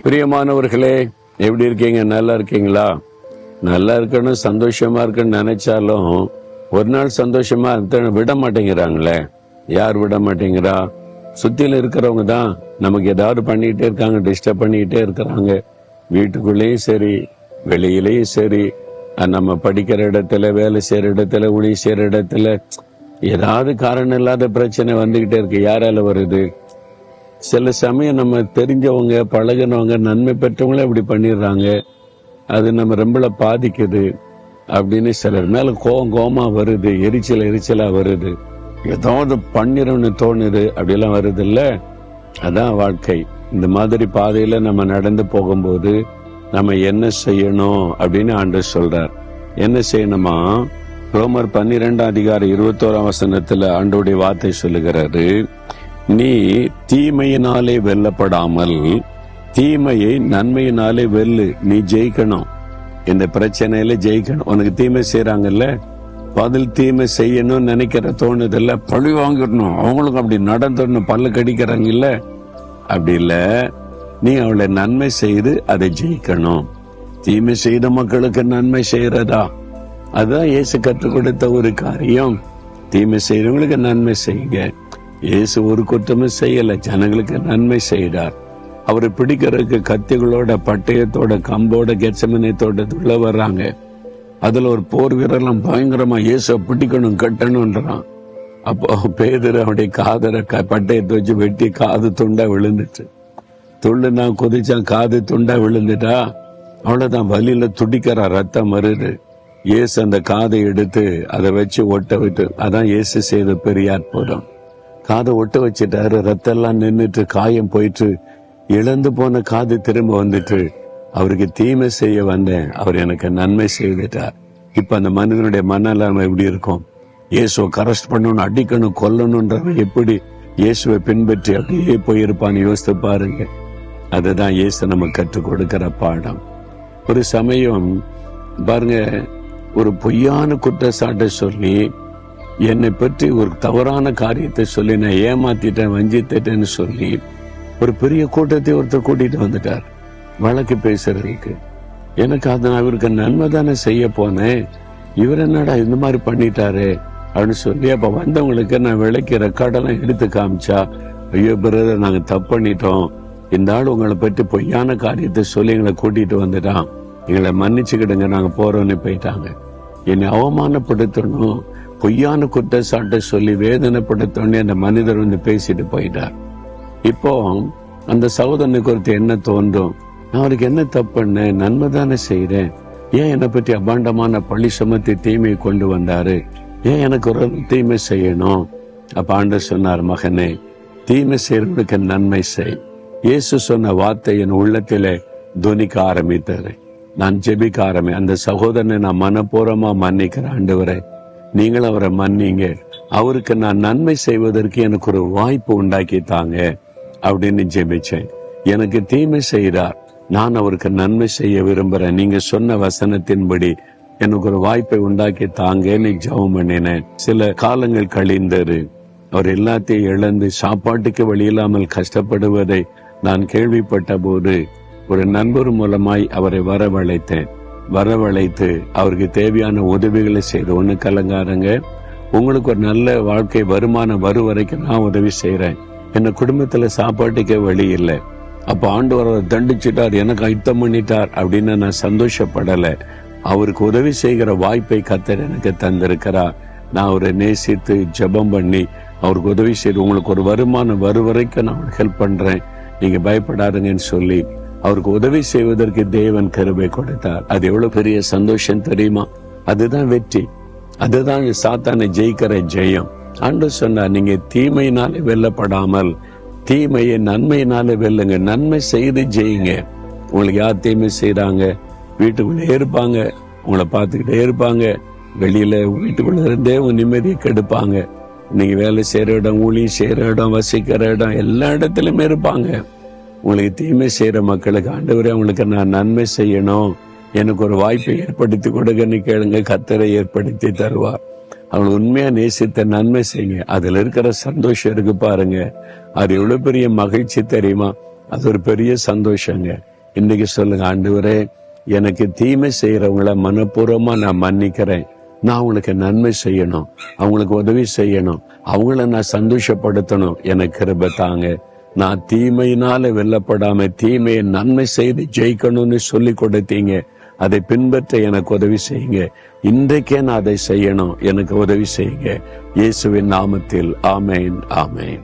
பிரியமானவர்களே, எப்படி இருக்கீங்க? நல்லா இருக்கீங்களா? நல்லா இருக்கணும், சந்தோஷமா இருக்குன்னு நினைச்சாலும் ஒரு நாள் சந்தோஷமா விட மாட்டேங்கிறாங்களே. யார் விட மாட்டேங்கிறா? சுத்தில இருக்கிறவங்க தான் நமக்கு ஏதாவது பண்ணிக்கிட்டே இருக்காங்க, டிஸ்டர்ப் பண்ணிக்கிட்டே இருக்கிறாங்க. வீட்டுக்குள்ளேயும் சரி, வெளியிலையும் சரி, நம்ம படிக்கிற இடத்துல, வேலை செய்யற இடத்துல, ஊழிய செய்யற இடத்துல ஏதாவது காரணம் இல்லாத பிரச்சனை வந்துகிட்டே இருக்கு. யாரால வருது? சில சமயம் நம்ம தெரிஞ்சவங்க, பழகினவங்க, நன்மை பெற்றவங்களே இப்படி பண்ணிடுறாங்க. அது நம்ம ரொம்ப பாதிக்குது அப்படின்னு சிலர் மேல கோபமா வருது, எரிச்சலா வருது. ஏதாவது பண்ணிடணும்னு தோணுது, அப்படியெல்லாம் வருது இல்ல. அதான் வாழ்க்கை. இந்த மாதிரி பாதையில நம்ம நடந்து போகும்போது நம்ம என்ன செய்யணும் அப்படின்னு ஆண்டவர் சொல்றார். என்ன செய்யணுமா? ரோமர் 12:21 ஆண்டவருடைய வார்த்தை சொல்லுகிறாரு, நீ தீமையினாலே வெல்லப்படாமல் தீமையை நன்மையினாலே வெல்லு. நீ ஜெயிக்கணும், இந்த பிரச்சனையில ஜெயிக்கணும். உனக்கு தீமை செய்யறாங்கல்ல, பதில் தீமை செய்யணும்னு நினைக்கிற தோணுதில்ல, பழி வாங்கிடணும், அவங்களுக்கு அப்படி நடந்துடணும், பல்ல கடிக்கிறாங்க இல்ல, அப்படி இல்ல. நீ அவளை நன்மை செய்து அதை ஜெயிக்கணும். தீமை செய்த மக்களுக்கு நன்மை செய்யறதா? அதுதான் இயேசு கற்றுக் கொடுத்த ஒரு காரியம். தீமை செய்யறவங்களுக்கு நன்மை செய்யுங்க. இயேசு ஒரு குற்றமும் செய்யல, ஜனங்களுக்கு நன்மை செய்தார். அவரை பிடிக்கிறதுக்கு கத்திகளோட, பட்டயத்தோட, கம்போட, கெத்செமனே தோட்டத்துக்குள்ள வர்றாங்க. அதுல ஒரு போர் வீரர்லாம் பயங்கரமா இயேசு பிடிக்கணும், கட்டணும்ன்றான். அப்போ பேதுரு அவருடைய காதரை பட்டயத்தை வச்சு வெட்டி காது துண்டா விழுந்துட்டு, துள்ளுனா குதிச்சான், காது துண்டா விழுந்துட்டா அவ்வளவுதான். வலியில துடிக்கிறா, ரத்தம் வருது. இயேசு அந்த காதை எடுத்து அதை வச்சு ஒட்ட விட்டு, அதான் இயேசு செய்த பெரிய அற்புதம். காதை ஒட்ட வச்சுட்டாரு, ரத்தம் எல்லாம் நின்றுட்டு, காயம் போயிட்டு, இழந்து போன காது திரும்ப வந்துட்டு, அவருக்கு தீமை செய்ய வந்தேன், அவர் எனக்கு நன்மை செய்துட்டார். இப்ப அந்த மனிதனுடைய மனநிலைமை எப்படி இருக்கும்? இயேசுவை கரெஸ்ட் பண்ணணும், அடிக்கணும், கொல்லணும்ன்றவன் எப்படி இயேசுவை பின்பற்றி அப்படியே போயிருப்பான்னு யோசித்து பாருங்க. அதுதான் இயேசு நம்ம கற்றுக் கொடுக்கிற பாடம். ஒரு சமயம் பாருங்க, ஒரு பொய்யான குற்றச்சாட்டை சொல்லி, என்னை பற்றி ஒரு தவறான காரியத்தை சொல்லி, நான் ஏமாத்திட்டேன், வஞ்சித்தேன்னு சொல்லி ஒரு பெரிய கூட்டத்தை ஒருத்தர் கூட்டிட்டு வந்துட்டார் வழக்கு பேசுறதுக்கு. எனக்கு அதை நான் இவருக்கு நன்மை தானே செய்ய போனேன், இவர் என்னடா இந்த மாதிரி பண்ணிட்டாரு அப்படின்னு சொல்லி, அப்ப வந்தவங்களுக்கு நான் விளக்கி ரெக்கார்டெல்லாம் எடுத்து காமிச்சா, ஐயோ பிரதர், நாங்க தப்பு பண்ணிட்டோம், இந்த ஆள் உங்களை பற்றி பொய்யான காரியத்தை சொல்லி எங்களை கூட்டிட்டு வந்துட்டான், எங்களை மன்னிச்சுக்கிடுங்க, நாங்க போறோன்னு போயிட்டாங்க. என்னை அவமானப்படுத்தணும், பொய்யான குற்றச்சாட்டை சொல்லி வேதனைப்படுத்தணும் அந்த மனிதர் வந்து பேசிட்டு போயிட்டார். இப்போ அந்த சகோதரனுக்கு ஒருத்த என்ன தோன்றும், நான் அவருக்கு என்ன தப்புன்னு, நன்மை தானே செய்யறேன், ஏன் என்னை பற்றி அபாண்டமான பழி சுமத்தி தீமையை கொண்டு வந்தாரு, ஏன் எனக்கு ஒரு தீமை செய்யணும்? அப்ப ஆண்டவர் சொன்னார், மகனே, தீமை செய்யறவனுக்கு நன்மை செய். இயேசு சொன்ன வார்த்தை என் உள்ளத்திலே துணிக்க ஆரம்பித்தது. நான் ஜெபிக்க அந்த சகோதரனை நான் மனப்பூர்வமா மன்னிக்கிறேன். ஆண்டவரே, நீங்களும் அவரை மன்னிங்க, அவருக்கு நான் நன்மை செய்வதற்கு எனக்கு ஒரு வாய்ப்பு உண்டாக்கி தாங்க அப்படின்னு ஜெபிச்சேன். எனக்கு தீமை செய்கிறார், நான் அவருக்கு நன்மை செய்ய விரும்புறேன், நீங்க சொன்ன வசனத்தின்படி எனக்கு ஒரு வாய்ப்பை உண்டாக்கி தாங்கன்னு ஜெபம் பண்ணினேன். சில காலங்கள் கழிந்தது. அவர் எல்லாத்தையும் இழந்து சாப்பாட்டுக்கு வழி இல்லாமல் கஷ்டப்படுவதை நான் கேள்விப்பட்ட போது ஒரு நண்பர் மூலமாய் அவரை வரவழைத்து அவருக்கு தேவையான உதவிகளை செய்து, ஒண்ணு கலங்காரங்க, உங்களுக்கு ஒரு நல்ல வாழ்க்கை வருமானம் வரும் வரைக்கும் நான் உதவி செய்யறேன், என்ன குடும்பத்துல சாப்பாட்டுக்கே வழி இல்லை. அப்ப ஆண்டவர் அவரை தண்டிச்சுட்டார், எனக்கு அயுத்தம் பண்ணிட்டார் அப்படின்னு நான் சந்தோஷப்படல. அவருக்கு உதவி செய்கிற வாய்ப்பை கர்த்தர் எனக்கு தந்திருக்கிறார். நான் அவரை நேசித்து ஜெபம் பண்ணி அவருக்கு உதவி செய்து, உங்களுக்கு ஒரு வருமானம் வரும் வரைக்கும் நான் ஹெல்ப் பண்றேன், நீங்க பயப்படாதுங்கன்னு சொல்லி அவருக்கு உதவி செய்வதற்கு தேவன் கிருபை கொடுத்தார். அது எவ்வளவு பெரிய சந்தோஷம் தெரியுமா? அதுதான் வெற்றி, அதுதான் சாத்தானை ஜெயிக்கிற ஜெயம். ஆண்டவர் சொன்னார், நீங்க தீமையினாலே வெல்லப்படாமல் தீமையை நன்மையினாலே வெல்லுங்க, நன்மை செய்து ஜெயிங்க. உங்களுக்கு யார் தீமை செய்யறாங்க, வீட்டுக்குள்ளே இருப்பாங்க, உங்களை பார்த்துக்கிட்டே இருப்பாங்க, வெளியில வீட்டுக்குள்ள இருந்தே உங்க நிம்மதியை கெடுப்பாங்க. நீங்க வேலை செய்யற இடம், ஊழியம் செய்யற இடம், வசிக்கிற இடம், எல்லா இடத்துலயுமே இருப்பாங்க. உங்களுக்கு தீமை செய்யற மக்களுக்கு, ஆண்டவரே அவங்களுக்கு நான் நன்மை செய்யணும், எனக்கு ஒரு வாய்ப்பை ஏற்படுத்தி கொடுங்கன்னு கேளுங்க, கர்த்தரை ஏற்படுத்தி தருவார். அவங்களை உண்மையா நேசித்த நன்மை செய்யுங்க. அதுல இருக்கிற சந்தோஷம் இருக்கு பாருங்க, அது எவ்வளவு பெரிய மகிழ்ச்சி தெரியுமா? அது ஒரு பெரிய சந்தோஷங்க. இன்னைக்கு சொல்லுங்க, ஆண்டவரே எனக்கு தீமை செய்யறவங்கள மனப்பூர்வமா நான் மன்னிக்கிறேன். நான் அவங்களுக்கு நன்மை செய்யணும், அவங்களுக்கு உதவி செய்யணும், அவங்கள நான் சந்தோஷப்படுத்தணும். எனக்கு கிருபை தாங்க. நான் தீமையினால வெல்லப்படாம தீமையை நன்மை செய்து ஜெயிக்கணும்னு சொல்லி கொடுத்தீங்க. அதை பின்பற்ற எனக்கு உதவி செய்யுங்க. இன்றைக்கே நான் அதை செய்யணும், எனக்கு உதவி செய்யுங்க. இயேசுவின் நாமத்தில் ஆமேன், ஆமேன்.